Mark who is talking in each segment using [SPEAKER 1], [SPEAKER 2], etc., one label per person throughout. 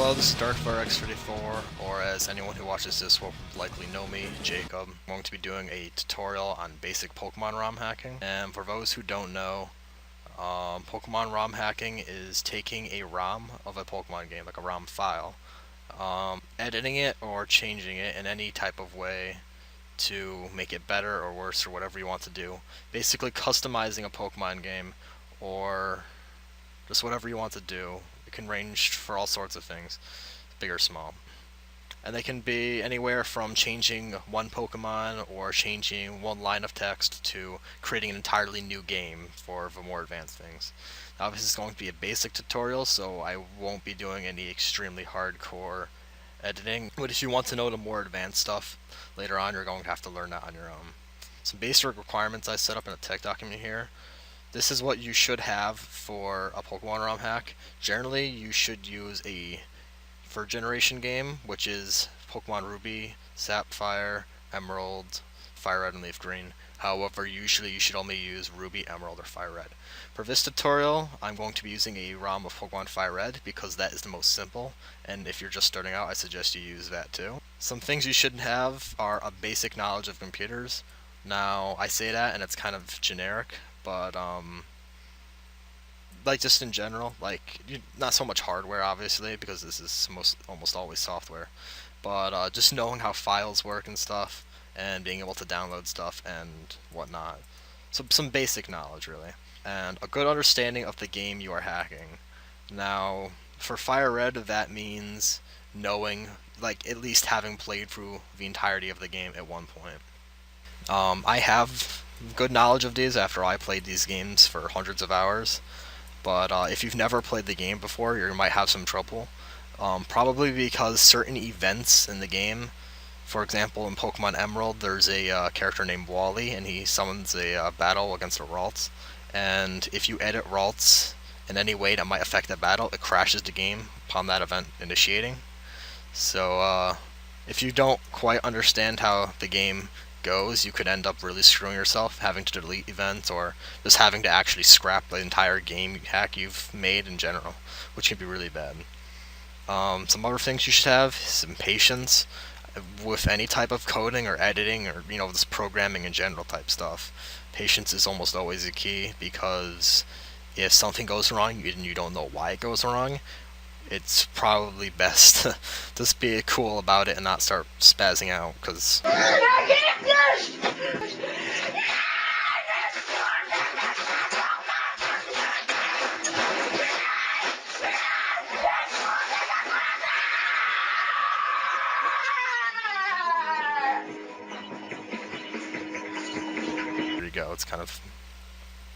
[SPEAKER 1] Hello, this is Darkfirex34, or as anyone who watches this will likely know me, Jacob. I'm going to be doing a tutorial on basic Pokemon ROM hacking. And for those who don't know, Pokemon ROM hacking is taking a ROM of a Pokemon game, like a ROM file, editing it or changing it in any type of way to make it better or worse or whatever you want to do. Basically customizing a Pokemon game or just whatever you want to do. It can range for all sorts of things, big or small. And they can be anywhere from changing one Pokemon or changing one line of text to creating an entirely new game for the more advanced things. Now this is going to be a basic tutorial, so I won't be doing any extremely hardcore editing. But if you want to know the more advanced stuff later on, you're going to have to learn that on your own. Some basic requirements I set up in a tech document here. This is what you should have for a Pokemon ROM hack. Generally, you should use a third generation game, which is Pokemon Ruby, Sapphire, Emerald, Fire Red, and Leaf Green. However, usually you should only use Ruby, Emerald, or Fire Red. For this tutorial, I'm going to be using a ROM of Pokemon Fire Red because that is the most simple, and if you're just starting out, I suggest you use that too. Some things you should have are a basic knowledge of computers. Now, I say that and it's kind of generic, but like just in general, like not so much hardware obviously because this is almost always software, but just knowing how files work and stuff, and being able to download stuff and whatnot. So some basic knowledge really, and a good understanding of the game you are hacking. Now, for Fire Red, that means knowing, like at least having played through the entirety of the game at one point. I have good knowledge of these after I played these games for hundreds of hours, but if you've never played the game before, you might have some trouble. Probably because certain events in the game, for example, in Pokemon Emerald, there's a character named Wally, and he summons a battle against a Ralts, and if you edit Ralts in any way that might affect the battle, it crashes the game upon that event initiating. So if you don't quite understand how the game goes, you could end up really screwing yourself, having to delete events, or just having to actually scrap the entire game hack you've made in general, which can be really bad. Some other things you should have: some patience with any type of coding or editing, or this programming in general type stuff. Patience is almost always a key, because if something goes wrong and you don't know why it goes wrong, it's probably best to just be cool about it and not start spazzing out, because there you go,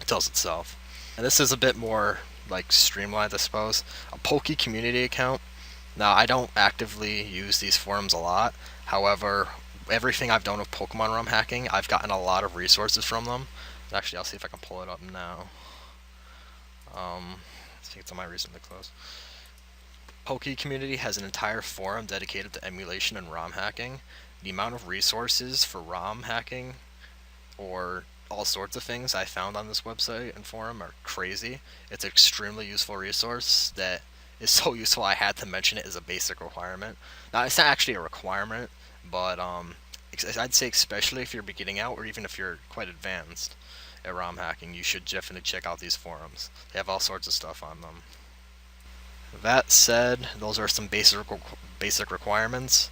[SPEAKER 1] it tells itself. And this is a bit more like streamlined, I suppose. A Poke community account. Now, I don't actively use these forums a lot. However, everything I've done with Pokemon ROM hacking, I've gotten a lot of resources from them. Actually, I'll see if I can pull it up now. I think it's on my recently closed. Poke community has an entire forum dedicated to emulation and ROM hacking. The amount of resources for ROM hacking, or all sorts of things I found on this website and forum, are crazy. It's an extremely useful resource that is so useful I had to mention it as a basic requirement. Now, it's not actually a requirement, but I'd say especially if you're beginning out, or even if you're quite advanced at ROM hacking, you should definitely check out these forums. They have all sorts of stuff on them. That said, those are some basic requirements,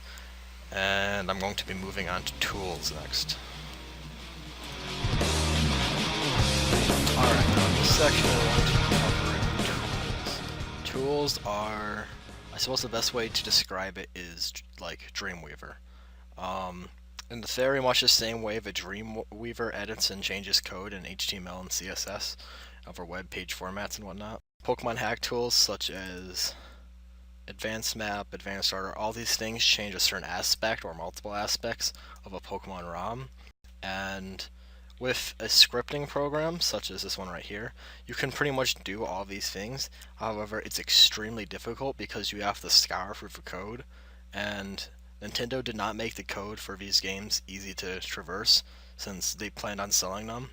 [SPEAKER 1] and I'm going to be moving on to tools next. Alright, now in this section I want to cover tools. Tools are, I suppose the best way to describe it is like Dreamweaver. In very much the same way that Dreamweaver edits and changes code in HTML and CSS over web page formats and whatnot. Pokemon hack tools such as Advanced Map, Advanced Starter, all these things change a certain aspect or multiple aspects of a Pokemon ROM, and with a scripting program, such as this one right here, you can pretty much do all these things. However, it's extremely difficult because you have to scour through the code, and Nintendo did not make the code for these games easy to traverse, since they planned on selling them,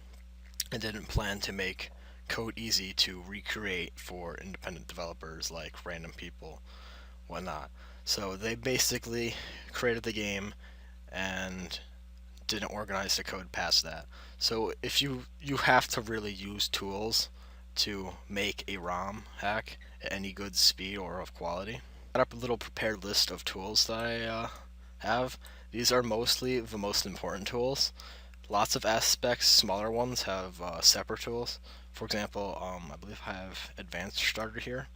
[SPEAKER 1] and didn't plan to make code easy to recreate for independent developers like random people whatnot. So they basically created the game and didn't organize the code past that. So if you have to really use tools to make a ROM hack at any good speed or of quality. I got up a little prepared list of tools that I have. These are mostly the most important tools. Lots of aspects, smaller ones have separate tools. For example, I believe I have Advanced Starter here.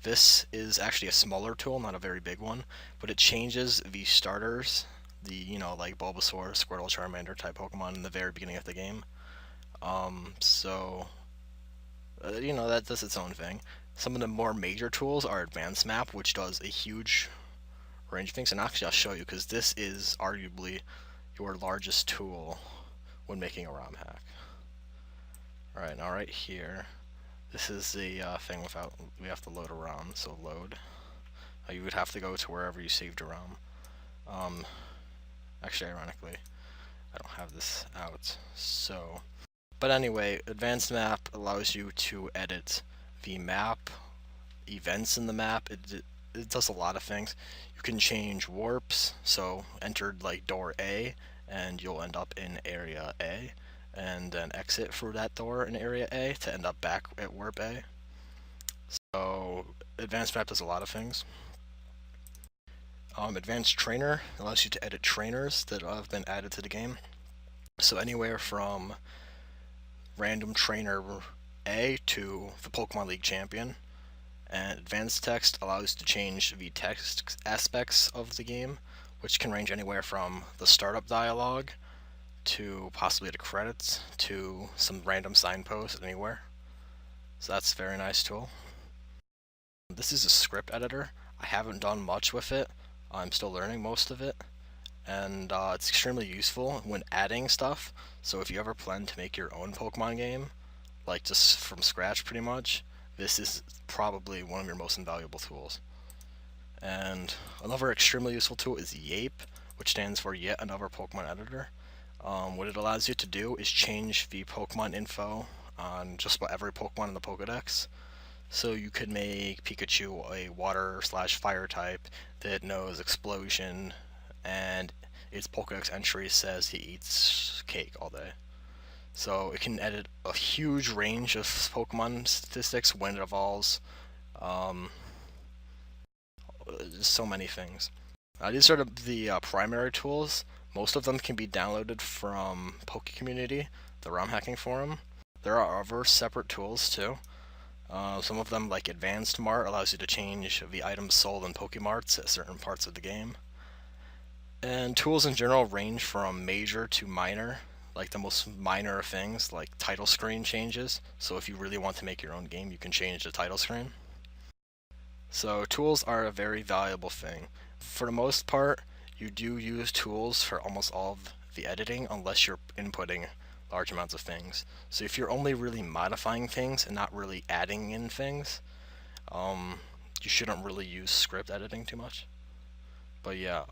[SPEAKER 1] This is actually a smaller tool, not a very big one, but it changes the starters, like Bulbasaur, Squirtle, Charmander type Pokemon in the very beginning of the game. That does its own thing. Some of the more major tools are Advanced Map, which does a huge range of things, and actually I'll show you because this is arguably your largest tool when making a ROM hack. Alright, now right here, this is the thing without, we have to load a ROM, so load. You would have to go to wherever you saved your ROM. Actually, ironically, I don't have this out, so. But anyway, Advanced Map allows you to edit the map, events in the map. It does a lot of things. You can change warps, so enter like door A, and you'll end up in area A, and then exit through that door in area A to end up back at warp A. So Advanced Map does a lot of things. Advanced Trainer allows you to edit trainers that have been added to the game. So anywhere from Random Trainer A to the Pokemon League Champion. And Advanced Text allows you to change the text aspects of the game, which can range anywhere from the startup dialogue to possibly the credits to some random signpost anywhere. So that's a very nice tool. This is a script editor. I haven't done much with it. I'm still learning most of it, and it's extremely useful when adding stuff. So if you ever plan to make your own Pokemon game, like just from scratch pretty much, this is probably one of your most invaluable tools. And another extremely useful tool is Yape, which stands for Yet Another Pokemon Editor. What it allows you to do is change the Pokemon info on just about every Pokemon in the Pokedex. So you could make Pikachu a water/fire type that knows explosion, and its Pokedex entry says he eats cake all day. So it can edit a huge range of Pokemon statistics when it evolves. So many things. These are the primary tools. Most of them can be downloaded from Poke Community, the ROM hacking forum. There are other separate tools too. Some of them, like Advanced Mart, allows you to change the items sold in Pokemarts at certain parts of the game. And tools in general range from major to minor, like the most minor of things, like title screen changes. So if you really want to make your own game, you can change the title screen. So tools are a very valuable thing. For the most part, you do use tools for almost all of the editing unless you're inputting large amounts of things. So if you're only really modifying things and not really adding in things, you shouldn't really use script editing too much. But yeah,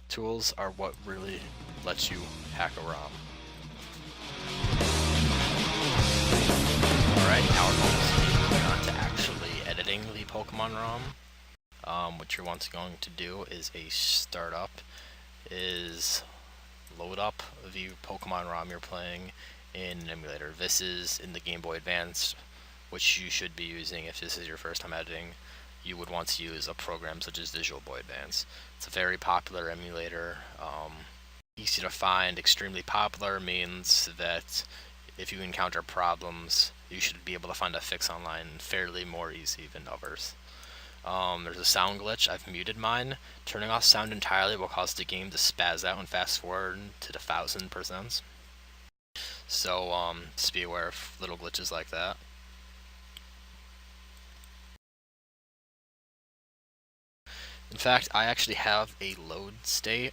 [SPEAKER 1] tools are what really lets you hack a ROM. Alright, now we're going on to actually editing the Pokemon ROM. What you're once going to do is a startup is load up the Pokemon ROM you're playing in an emulator. This is in the Game Boy Advance, which you should be using if this is your first time editing. You would want to use a program such as Visual Boy Advance. It's a very popular emulator. Easy to find, extremely popular means that if you encounter problems, you should be able to find a fix online fairly more easy than others. There's a sound glitch. I've muted mine. Turning off sound entirely will cause the game to spaz out and fast forward to the 1000%. So just be aware of little glitches like that. In fact, I actually have a load state.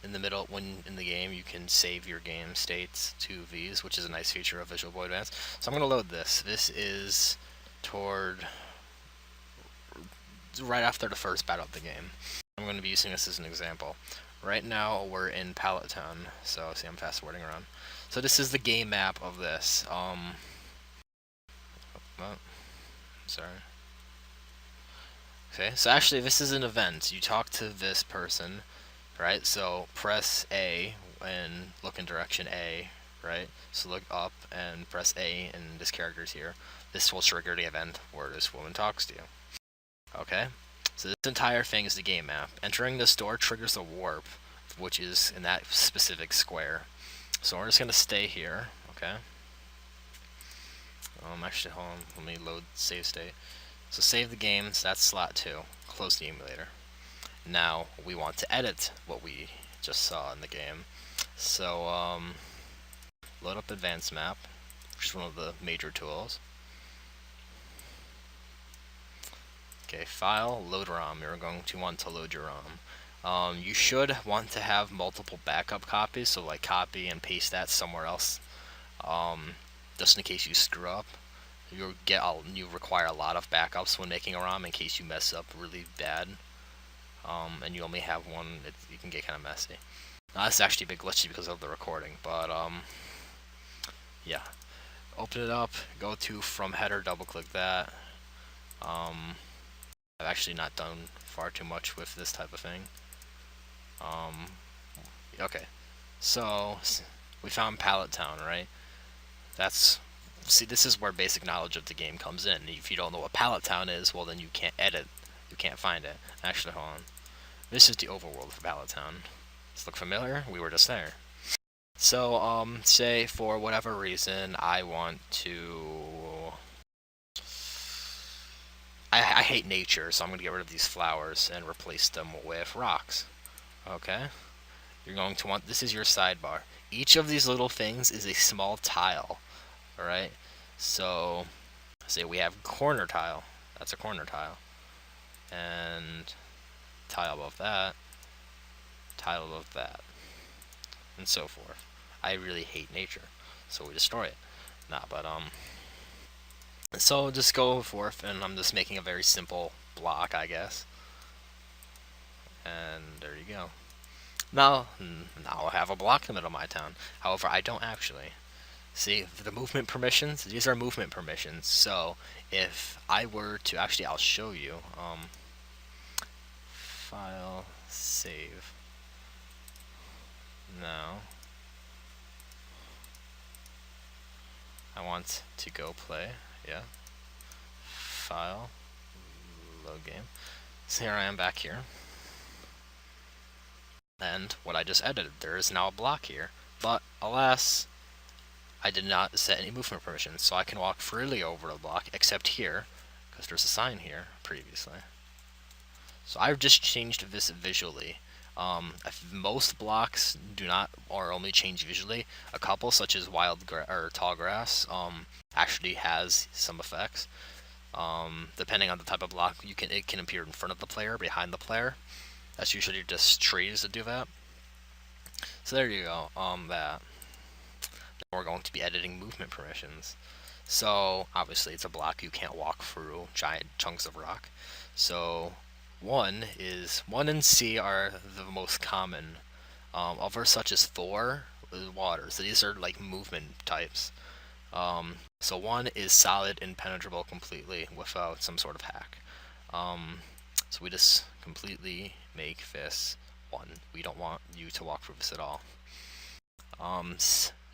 [SPEAKER 1] In the middle, when in the game, you can save your game states to these, which is a nice feature of Visual Boy Advance. So I'm going to load this. This is toward right after the first battle of the game. I'm going to be using this as an example. Right now we're in Pallet Town, so see I'm fast forwarding around. So this is the game map of this. Sorry. Okay, so actually this is an event. You talk to this person, right? So press A and look in direction A, right? So look up and press A and this character's here. This will trigger the event where this woman talks to you. Okay? So this entire thing is the game map. Entering this door triggers a warp, which is in that specific square. So we're just going to stay here, okay? Actually, hold on, let me load save state. So save the game, so that's slot 2. Close the emulator. Now, we want to edit what we just saw in the game. So, load up advanced map, which is one of the major tools. Okay, file, load ROM. You're going to want to load your ROM. You should want to have multiple backup copies, so like copy and paste that somewhere else, just in case you screw up. You require a lot of backups when making a ROM in case you mess up really bad, and you only have one. You can get kind of messy. Now, this is actually a bit glitchy because of the recording, but yeah. Open it up, go to from header, double click that. I've actually not done far too much with this type of thing. Okay, so we found Pallet Town, right? See, this is where basic knowledge of the game comes in. If you don't know what Pallet Town is, well then you can't edit, you can't find it. Actually, hold on. This is the overworld for Pallet Town. Does it look familiar? We were just there. So, say for whatever reason I want to... I hate nature, so I'm going to get rid of these flowers and replace them with rocks. Okay? You're going to want... This is your sidebar. Each of these little things is a small tile. Alright? So, say we have corner tile. That's a corner tile. And tile above that. Tile above that. And so forth. I really hate nature, so we destroy it. Nah, but so just go forth, and I'm just making a very simple block, I guess. And there you go. Now I have a block in the middle of my town. However, I don't actually. See, the movement permissions, these are movement permissions. So if I were to, actually I'll show you, file, save. Now, I want to go play, yeah. File, load game. So here I am back here. And what I just edited, there is now a block here. But alas, I did not set any movement permissions, so I can walk freely over the block, except here, because there's a sign here previously. So I've just changed this visually. Most blocks do not, or only change visually. A couple, such as tall grass, actually has some effects. Depending on the type of block, it can appear in front of the player, behind the player. That's usually just trees that do that. So there you go. That. Now we're going to be editing movement permissions. So obviously it's a block you can't walk through, giant chunks of rock. So 1 and C are the most common. Others such as Thor is water. So these are like movement types. So 1 is solid, impenetrable completely without some sort of hack. So we just completely make this 1. We don't want you to walk through this at all.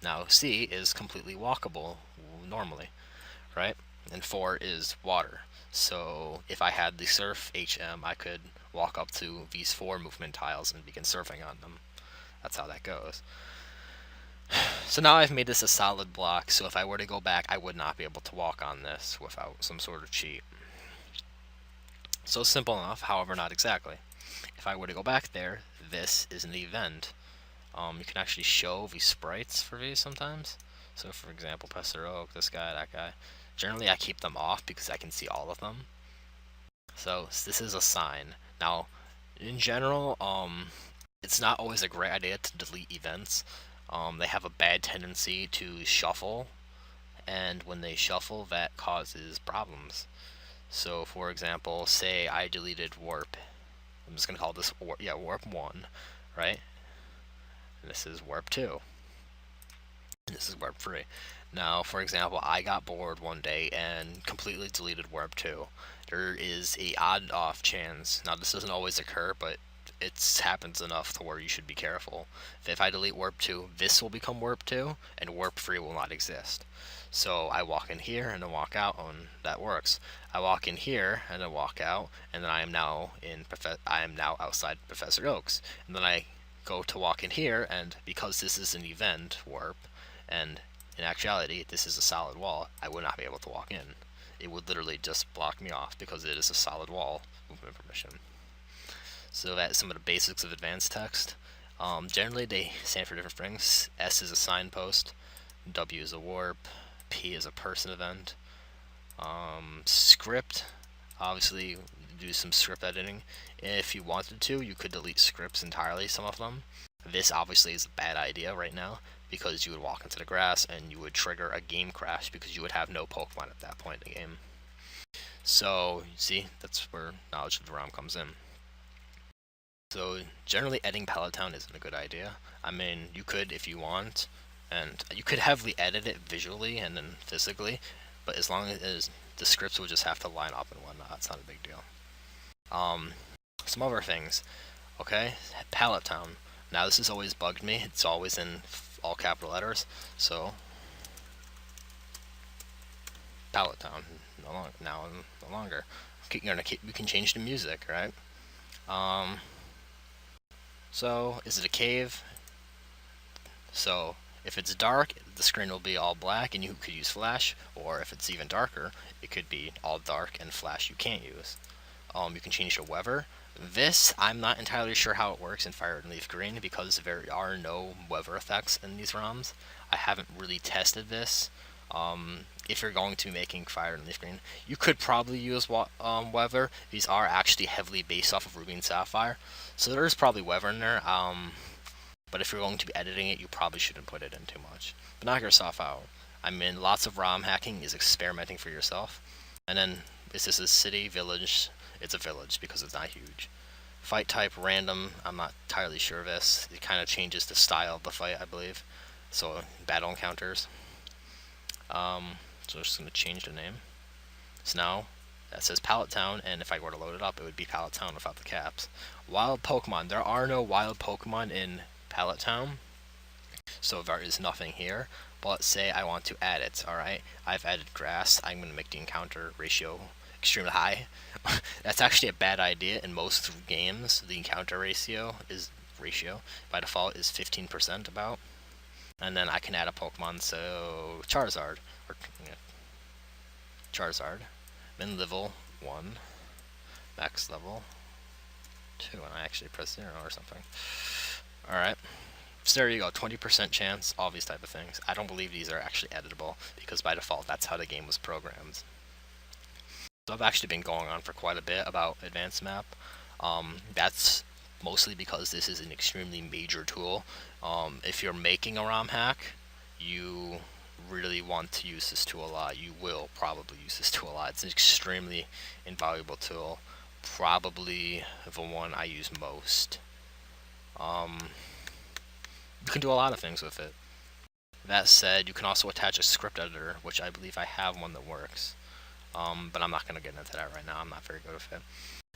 [SPEAKER 1] Now C is completely walkable normally, right? And 4 is water. So if I had the surf HM, I could walk up to these 4 movement tiles and begin surfing on them. That's how that goes. So now I've made this a solid block, so if I were to go back, I would not be able to walk on this without some sort of cheat. So simple enough, however not exactly. If I were to go back there, this is an event. You can actually show the sprites for these sometimes. So for example, Professor Oak, this guy, that guy. Generally I keep them off because I can see all of them. So this is a sign. Now, in general, it's not always a great idea to delete events. They have a bad tendency to shuffle, and when they shuffle, that causes problems. So for example, say I deleted warp. I'm just going to call this warp 1, right? And this is warp 2. This is warp free. Now, for example, I got bored one day and completely deleted warp 2. There is a odd off chance. Now, this doesn't always occur, but it happens enough to where you should be careful. If I delete warp 2, this will become warp 2, and warp free will not exist. So I walk in here and then walk out, and that works. I walk in here and then walk out, and then I am now outside Professor Oak's. And then I go to walk in here, and because this is an event warp, and in actuality this is a solid wall, I would not be able to walk in. It would literally just block me off because it is a solid wall movement permission. So that's some of the basics of advanced text. Generally they stand for different things. S is a signpost, W is a warp, P is a person event. Script, obviously do some script editing. If you wanted to, you could delete scripts entirely, some of them. This obviously is a bad idea right now because you would walk into the grass and you would trigger a game crash because you would have no Pokemon at that point in the game. So, you see, that's where knowledge of the ROM comes in. So, generally editing Pallet Town isn't a good idea. I mean, you could if you want, and you could heavily edit it visually and then physically, but as long as the scripts will just have to line up and whatnot, it's not a big deal. Some other things. Okay, Pallet Town. Now this has always bugged me. It's always in all capital letters. So Pallet Town. No longer. We can change the music, right? So is it a cave? So if it's dark, the screen will be all black and you could use flash, or if it's even darker, it could be all dark and flash you can't use. You can change the weather. This, I'm not entirely sure how it works in Fire and Leaf Green because there are no weather effects in these ROMs. I haven't really tested this. If you're going to be making Fire and Leaf Green, you could probably use weather. These are actually heavily based off of Ruby and Sapphire, so there's probably weather in there. But if you're going to be editing it, you probably shouldn't put it in too much. But knock yourself out. I mean, lots of ROM hacking is experimenting for yourself. And then, is this a city, village? It's a village because it's not huge. Fight type random, I'm not entirely sure of this. It kind of changes the style of the fight, I believe. So battle encounters. So I'm just going to change the name. So now that says Pallet Town, and if I were to load it up, it would be Pallet Town without the caps. Wild Pokemon. There are no wild Pokemon in Pallet Town, so there is nothing here. But let's say I want to add it. Alright, I've added grass. I'm going to make the encounter ratio extremely high. That's actually a bad idea. In most games, the encounter ratio by default is 15% about. And then I can add a Pokemon, so Charizard. Charizard. Min level 1. Max level 2. And I actually press 0 or something. Alright. So there you go, 20% chance, all these type of things. I don't believe these are actually editable, because by default, that's how the game was programmed. So I've actually been going on for quite a bit about Advanced Map. That's mostly because this is an extremely major tool. If you're making a ROM hack, you really want to use this tool a lot. You will probably use this tool a lot. It's an extremely invaluable tool. Probably the one I use most. You can do a lot of things with it. That said, you can also attach a script editor, which I believe I have one that works. But I'm not going to get into that right now. I'm not very good with it.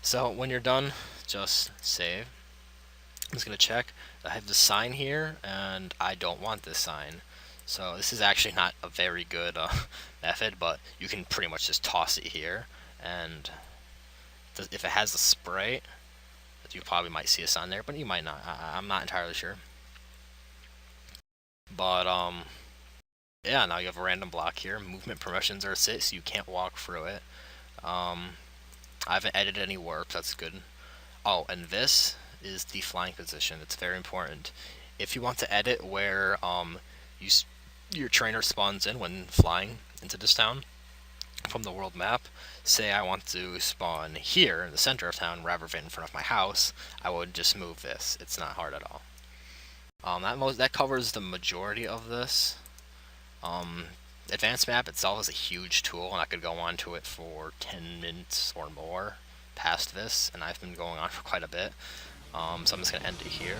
[SPEAKER 1] So when you're done, just save. I'm just going to check. I have the sign here, and I don't want this sign. So this is actually not a very good method, but you can pretty much just toss it here. And if it has a sprite, you probably might see a sign there, but you might not. I'm not entirely sure. But, yeah, now you have a random block here. Movement permissions are set, so you can't walk through it. I haven't edited any warp, that's good. Oh, and this is the flying position. It's very important. If you want to edit where your trainer spawns in when flying into this town from the world map, say I want to spawn here in the center of town rather than in front of my house, I would just move this. It's not hard at all. That covers the majority of this. Advanced Map itself is a huge tool, and I could go on to it for 10 minutes or more past this, and I've been going on for quite a bit. So I'm just going to end it here.